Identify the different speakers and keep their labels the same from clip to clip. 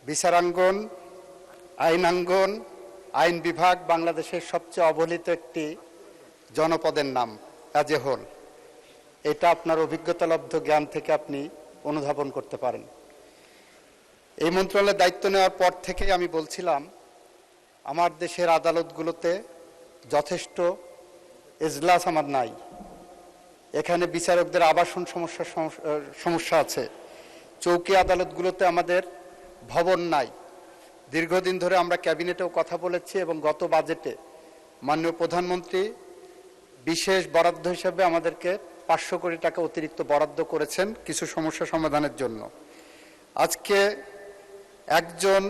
Speaker 1: বিচারাঙ্গন, আইনাঙ্গন, আইন বিভাগ বাংলাদেশের সবচেয়ে অবহেলিত একটি জনপদের নাম অ্যাজ এ হোল। এটা আপনার অভিজ্ঞতালব্ধ জ্ঞান থেকে আপনি অনুধাবন করতে পারেন। এই মন্ত্রণালয়ের দায়িত্ব নেওয়ার পর থেকেই আমি বলছিলাম আমার দেশের আদালতগুলোতে যথেষ্ট এজলাস আমার নাই। এখানে বিচারকদের আবাসন সমস্যা আছে। চৌকি আদালতগুলোতে আমাদের ভবন নাই। দীর্ঘদিন ধরে আমরা ক্যাবিনেটেও কথা বলেছি এবং গত বাজেটে মাননীয় প্রধানমন্ত্রী বিশেষ বরাদ্দ হিসেবে আমাদেরকে 500 কোটি টাকা অতিরিক্ত বরাদ্দ করেছেন কিছু সমস্যা সমাধানের জন্য। আজকে একজন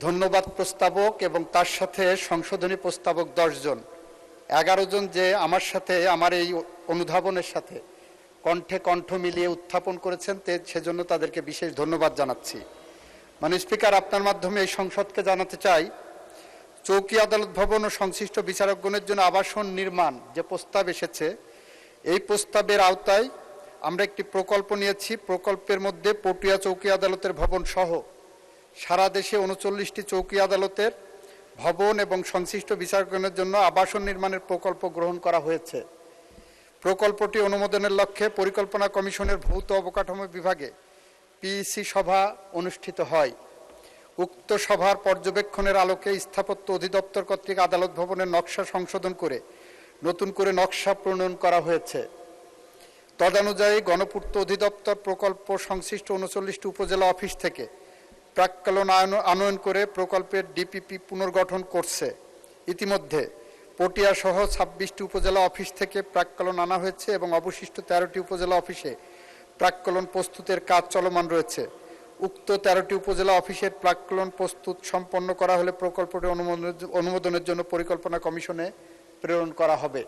Speaker 1: ধন্যবাদ প্রস্তাবক এবং তার সাথে সংশোধনী প্রস্তাবক 10 জন, 11 জন যে আমার সাথে আমার এই অনুধাবনের সাথে কণ্ঠে কণ্ঠ মিলিয়ে উত্থাপন করেছেন, সেজন্য তাদেরকে বিশেষ ধন্যবাদ জানাচ্ছি। মাননীয় স্পিকার, আপনার মাধ্যমে এই সংসদকে জানাতে চাই, চৌকি আদালত ভবন ও সংশ্লিষ্ট বিচারকগণের জন্য আবাসন নির্মাণ যে প্রস্তাব এসেছে, এই প্রস্তাবের আওতায় আমরা একটি প্রকল্প নিয়েছি। প্রকল্পের মধ্যে পটুয়া চৌকি আদালতের ভবন সহ সারা দেশে 39টি চৌকি আদালতের ভবন এবং সংশ্লিষ্ট বিচারকগণের জন্য আবাসন নির্মাণের প্রকল্প গ্রহণ করা হয়েছে। প্রকল্পটি অনুমোদনের লক্ষ্যে পরিকল্পনা কমিশনের ভৌত অবকাঠামো বিভাগে পিইসি সভা অনুষ্ঠিত হয়। উক্ত সভার পর্যবেক্ষণের আলোকে স্থাপত্য অধিদপ্তর কর্তৃক আদালত ভবনের নকশা সংশোধন করে নতুন করে নকশা প্রণয়ন করা হয়েছে। তদানুযায়ী গণপূর্ত অধিদপ্তর প্রকল্প সংশ্লিষ্ট 39টি উপজেলা অফিস থেকে প্রাক্কলন আনয়ন করে প্রকল্পের ডিপিপি পুনর্গঠন করছে। ইতিমধ্যে পটিয়া সহ 26টি উপজেলা অফিস থেকে প্রাক্কলন আনা হয়েছে এবং অবশিষ্ট 13টি উপজেলা অফিসে প্রাক্কলন প্রস্তুতের কাজ চলমান রয়েছে। উক্ত 13টি উপজেলা অফিসের প্রাক্কলন প্রস্তুত সম্পন্ন করা হলে প্রকল্পটি অনুমোদনের জন্য পরিকল্পনা কমিশনে প্রেরণ করা হবে।